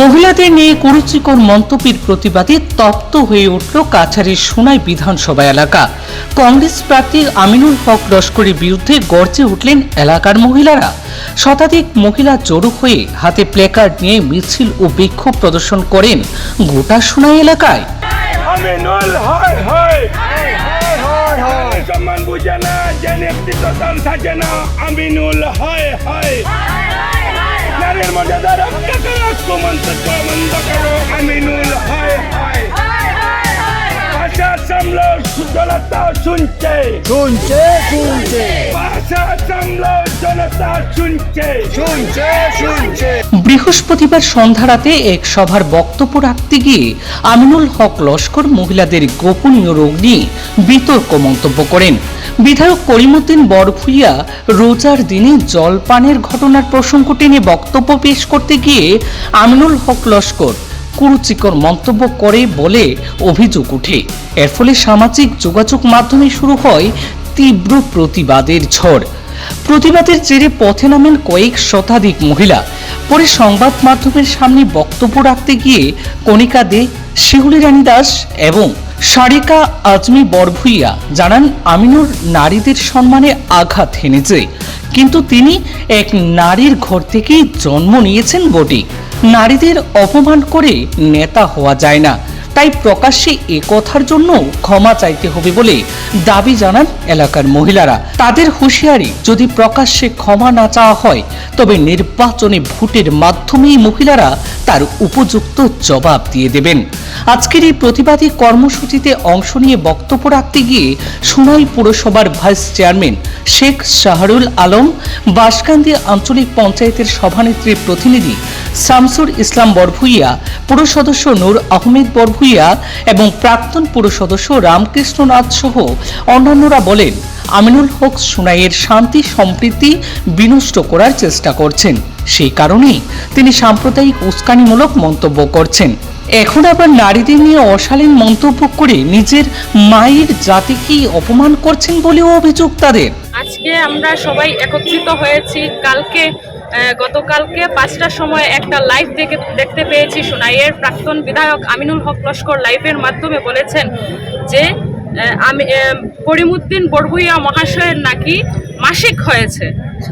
মহিলাদের নিয়ে কুরুচিকর মন্তব্যের প্রতিবাদে তপ্ত হয়ে উঠল কাছাড়ের সোনাই বিধানসভা এলাকা। কংগ্রেস প্রার্থী আমিনুল হক লস্করের বিরুদ্ধে গর্জে উঠলেন এলাকার মহিলারা। শতাধিক মহিলা জড়ো হয়ে হাতে প্ল্যাকার্ড নিয়ে মিছিল ও বিক্ষোভ প্রদর্শন করেন গোটা সোনাই এলাকায়। আমিনুল হয় হয় সম্মান বুঝে না, যে নেতৃত্ব দল থাকে না। আমিনুল হয় হয় নারীর মর্যাদা রক্ষা করো, কুমন্তব্য বন্ধ করো। আমিনুল হয় হয় ভাষা সামলো, জনতা শুনছে শুনছে শুনছে ভাষা সামলো, জনতা শুনছে শুনছে শুনছে। বৃহস্পতিবার সন্ধ্যা রাতে এক সভার বক্তব্য রাখতে গিয়ে আমিনুল হক লস্কর মহিলাদের গোপনীয় রোগ নিয়ে বিতর্ক মন্তব্য করেন। বিধায়ক করিমউদ্দিন বরভূঁইয়া রোজার দিনে জলপানের ঘটনার প্রসঙ্গ টেনে বক্তব্য পেশ করতে গিয়ে আমিনুল হক লস্কর কুরুচিকর মন্তব্য করে বলে অভিযোগ ওঠে। এর ফলে সামাজিক যোগাযোগ মাধ্যমে শুরু হয় তীব্র প্রতিবাদের ঝড়। প্রতিবাদের জেরে পথে নামেন কয়েক শতাধিক মহিলা। পরে সংবাদ মাধ্যমের সামনে বক্তব্য রাখতে গিয়ে কণিকা দে, শিউলি রানী দাস এবং সারিকা আজমি বরভূঁইয়া জানান, আমিনুর নারীদের সম্মানে আঘাত হেনেছে, কিন্তু তিনি এক নারীর ঘর থেকেই জন্ম নিয়েছেন বটে। নারীদের অপমান করে নেতা হওয়া যায় না, তাই প্রকাশ্যে এ কথার জন্য ক্ষমা চাইতে হবে বলে দাবি জানান এলাকার মহিলারা। তাদের হুঁশিয়ারি, যদি প্রকাশ্যে ক্ষমা না চাওয়া হয় তবে নির্বাচনে ভোটের মাধ্যমেই মহিলারা তার উপযুক্ত জবাব দিয়ে দেবেন। আজকের এই প্রতিবাদী কর্মসূচিতে অংশ নিয়ে বক্তব্য রাখতে গিয়ে সোনাই পুরসভার ভাইস চেয়ারম্যান শেখ শাহরুল আলম, বাঁশকান্দি আঞ্চলিক পঞ্চায়েতের সভানেত্রীর প্রতিনিধি শামসুর ইসলাম বরভূঁইয়া, পুর সদস্য নূর আহমেদ বরভূঁইয়া এবং প্রাক্তন পুর সদস্য রামকৃষ্ণ নাথ সহ অন্যান্যরা বলেন, আমিনুল হক সোনাইয়ের শান্তি সম্প্রীতি বিনষ্ট করার চেষ্টা করছেন। সেই কারণেই তিনি সাম্প্রদায়িক উস্কানিমূলক মন্তব্য করছেন। এখন আবার নারীদের নিয়ে অশালীন মন্তব্য করে নিজের মায়ের জাতিকে অপমান করছেন বলেও অভিযোগ তাদের। আজকে আমরা সবাই একত্রিত হয়েছি। গতকালকে 5টার সময় একটা লাইভ দেখতে পেয়েছি। সোনাইয়ের প্রাক্তন বিধায়ক আমিনুল হক লস্কর লাইভের মাধ্যমে বলেছেন যে করিমউদ্দিন বরভূঁইয়া মহাশয়ের নাকি মাসিক হয়েছে,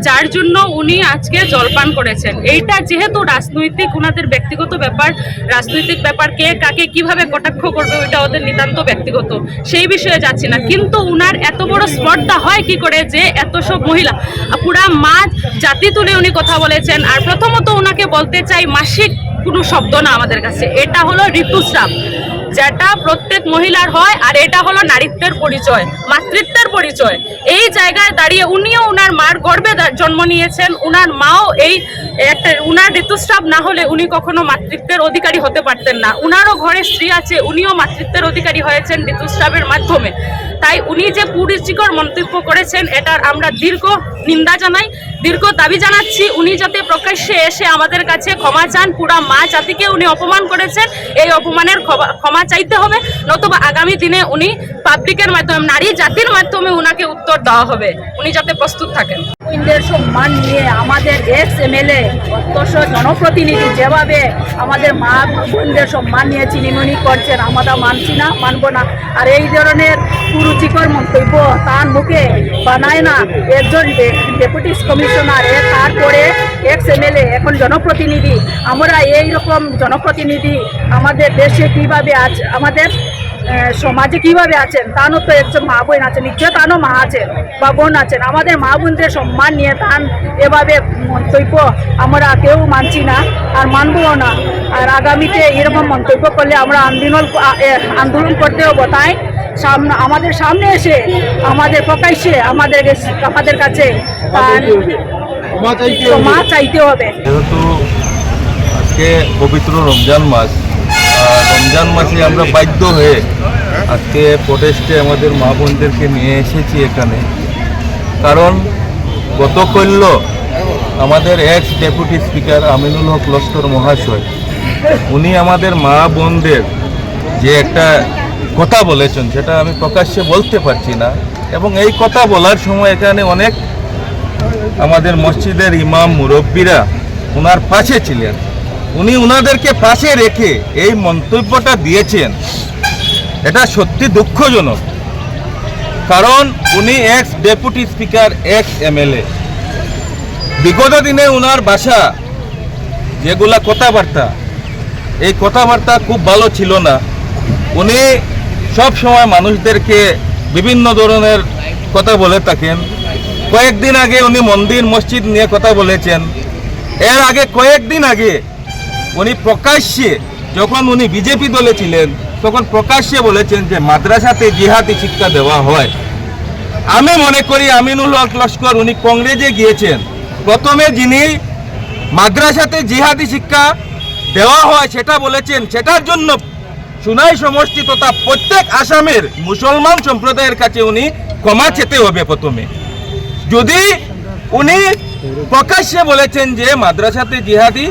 যার জন্য উনি আজকে জলপান করেছেন। এইটা যেহেতু রাজনৈতিক, ওনাদের ব্যক্তিগত ব্যাপার, রাজনৈতিক ব্যাপার, কে কাকে কিভাবে কটাক্ষ করবে ওইটা ওদের নিতান্ত ব্যক্তিগত, সেই বিষয়ে যাচ্ছি না। কিন্তু উনার এত বড় স্পর্ধা হয় কি করে যে এত সব মহিলা, পুরা মা জাতি তুলে উনি কথা বলেছেন। আর প্রথমত ওনাকে বলতে চাই, মাসিক কোনো শব্দ না আমাদের কাছে, এটা হলো ঋতুস্রাব, যেটা প্রত্যেক মহিলার হয়। আর এটা হলো নারীত্বের পরিচয়, মাতৃত্বের পরিচয়। এই জায়গায় দাঁড়িয়ে উনিও উনার মার গর্ভে জন্ম নিয়েছেন, উনার মাও এই একটা, উনার ঋতুস্রাব না হলে উনি কখনো মাতৃত্বের অধিকারী হতে পারতেন না। উনারও ঘরে স্ত্রী আছে, উনিও মাতৃত্বের অধিকারী হয়েছেন ঋতুস্রাবের মাধ্যমে। তাই উনি যে কুরুচিকর মন্তব্য করেছেন, এটার আমরা দীর্ঘ নিন্দা জানাই, দীর্ঘ দাবি জানাচ্ছি। উনি যাতে প্রকাশ্যে এসে আমাদের কাছে ক্ষমা চান। পুরা মা জাতিকে উনি অপমান করেছেন, এই অপমানের ক্ষমা চাইতে হবে, নতুবা আগামী দিনে উনি পাবলিকের মাধ্যমে, নারী জাতির মাধ্যমে উনাকে উত্তর দেওয়া হবে, উনি যাতে প্রস্তুত থাকেন। সম্মান নিয়ে আমাদের এক্স এমএলএ জনপ্রতিনিধি যেভাবে আমাদের মা বোনদের সম্মান নিয়ে চিনিমনি করছেন, আমরা মানছি না, মানবো না। আর এই ধরনের কুরুচিকর মন্তব্য তার মুখে বানায় না একজন ডেপুটি কমিশনার, তারপরে এক্স এমএলএ, এখন জনপ্রতিনিধি। আমরা এই রকম জনপ্রতিনিধি আমাদের দেশে কিভাবে আছে, আমাদের সমাজে কিভাবে আছেন, তানও তো একজন মা বোন আছেন, নিশ্চয় তানও মা আছেন বা বোন আছেন। আমাদের মা বোনদের সম্মান নিয়ে তান এভাবে মন্তব্য আমরা কেউ মানছি না আর মানবও না। আর আগামীতে এরকম মন্তব্য করলে আমরা আন্দোলন করতে হবো। তাই আমাদের সামনে এসে আমাদের প্রকাশ্যে আমাদের কাছে ক্ষমা চাইতে হবে। যেহেতু আজকে পবিত্র রমজান মাস, রমজান মাসে আমরা বাধ্য হয়ে আজকে প্রোটেস্টে আমাদের মা বোনদেরকে নিয়ে এসেছি এখানে। কারণ গতকাল আমাদের x deputy speaker Aminul Haque Laskar মহাশয়, উনি আমাদের মা বোনদের যে একটা কথা বলেছেন, সেটা আমি প্রকাশ্যে বলতে পারছি না। এবং এই কথা বলার সময় এখানে অনেক আমাদের মসজিদের ইমাম মুরব্বীরা ওনার পাশে ছিলেন। উনি ওনাদেরকে পাশে রেখে এই মন্তব্যটা দিয়েছেন, এটা সত্যি দুঃখজনক। কারণ উনি x deputy speaker, x MLA. বিগত দিনে ওনার ভাষা যেগুলা কথাবার্তা, এই কথাবার্তা খুব ভালো ছিল না। উনি সব সময় মানুষদেরকে বিভিন্ন ধরনের কথা বলে থাকেন। কয়েকদিন আগে উনি মন্দির মসজিদ নিয়ে কথা বলেছেন। এর আগে কয়েকদিন আগে উনি প্রকাশ্যে, যখন উনি বিজেপি দলে ছিলেন, তখন প্রকাশ্যে বলেছেন যে মাদ্রাসাতে জিহাদি শিক্ষা দেওয়া হয়। আমি মনে করি আমিনুল হক লস্কর উনি কংগ্রেসে গিয়েছেন, প্রথমে যিনি মাদ্রাসাতে জিহাদি শিক্ষা দেওয়া হয় সেটা বলেছেন, সেটার জন্য সুনাই সমষ্টি তথা প্রত্যেক আসামের মুসলমান সম্প্রদায়ের কাছে উনি ক্ষমা চেতে হবে। প্রথমে যদি উনি প্রকাশ্যে বলেছেন যে মাদ্রাসাতে জিহাদি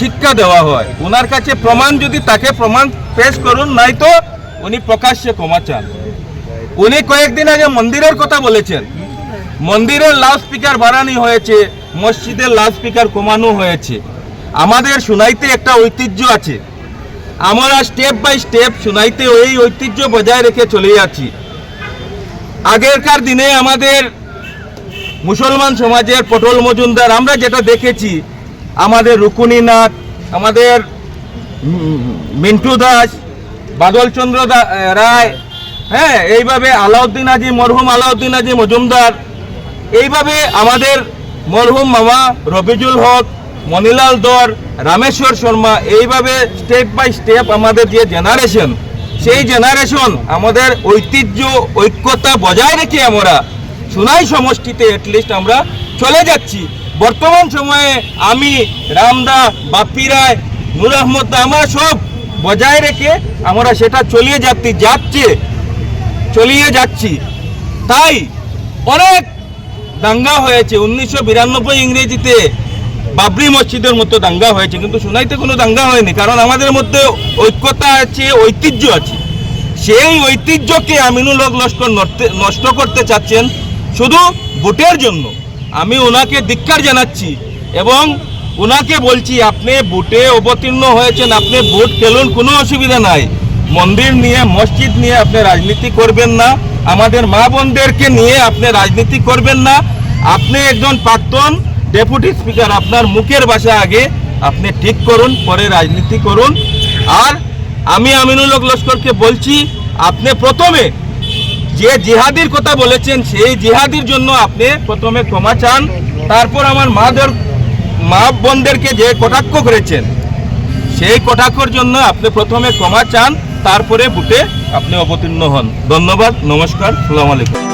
শিক্ষা দেওয়া হয়, ওনার কাছে প্রমাণ যদি তাকে প্রমাণ পেশ করুন, নাই তো উনি প্রকাশ্যে ক্ষমা চান। উনি কয়েকদিন আগে মন্দিরের কথা বলেছেন, মন্দিরের লাউড স্পিকার বাড়ানো হয়েছে, মসজিদের লাউড স্পিকার কমানো হয়েছে। আমাদের সুনাইতে একটা ঐতিহ্য আছে, আমরা স্টেপ বাই স্টেপ সুনাইতে ওই ঐতিহ্য বজায় রেখে চলে যাচ্ছি। আগেরকার দিনে আমাদের মুসলমান সমাজের পটল মজুমদার, আমরা যেটা দেখেছি, আমাদের রুকুনীনাথ, আমাদের মিন্টু দাস, বাদলচন্দ্র রায়, হ্যাঁ, এইভাবে আলাউদ্দিন হাজি, মরহুম আলাউদ্দিন হাজি মজুমদার, এইভাবে আমাদের মরহুম মামা রবিজুল হক, মনিলাল দর, রামেশ্বর শর্মা, এইভাবে স্টেপ বাই স্টেপ আমাদের যে জেনারেশন, সেই জেনারেশন আমাদের ঐতিহ্য ঐক্যতা বজায় রেখে আমরা সুনাই সমষ্টিতে অ্যাটলিস্ট আমরা চলে যাচ্ছি। বর্তমান সময়ে আমি, রামদা, বাপ্পি রায়, নূর আহমদ দা, আমরা সব বজায় রেখে আমরা সেটা চলিয়ে যাচ্ছি। তাই অনেক দাঙ্গা হয়েছে। 1992 ইংরেজিতে বাবরি মসজিদের মতো দাঙ্গা হয়েছে, কিন্তু সুনাইতে কোনো দাঙ্গা হয়নি, কারণ আমাদের মধ্যে ঐক্যতা আছে, ঐতিহ্য আছে। সেই ঐতিহ্যকে আমিনুল হক লস্কর নষ্ট করতে চাচ্ছেন শুধু ভোটের জন্য। আমি ওনাকে ধিক্কার জানাচ্ছি এবং ওনাকে বলছি, আপনি ভোটে অবতীর্ণ হয়েছেন, আপনি ভোট খেলুন, কোনো অসুবিধা নাই। মন্দির নিয়ে, মসজিদ নিয়ে আপনি রাজনীতি করবেন না, আমাদের মা বোনদেরকে নিয়ে আপনি রাজনীতি করবেন না। আপনি একজন প্রাক্তন ডেপুটি স্পিকার, আপনার মুখের ভাষা আগে আপনি ঠিক করুন, পরে রাজনীতি করুন। আর আমি আমিনুল হক লস্করকে বলছি, আপনি প্রথমে যে জিহাদির কথা বলেছেন, সেই জিহাদির জন্য আপনি প্রথমে ক্ষমা চান, তারপর আমার মা বোনদেরকে যে কটাক্ষ করেছেন, সেই কটাক্ষর জন্য আপনি প্রথমে ক্ষমা চান, তারপরে ভোটে আপনি অবতীর্ণ হন। ধন্যবাদ, নমস্কার, আসসালামু আলাইকুম।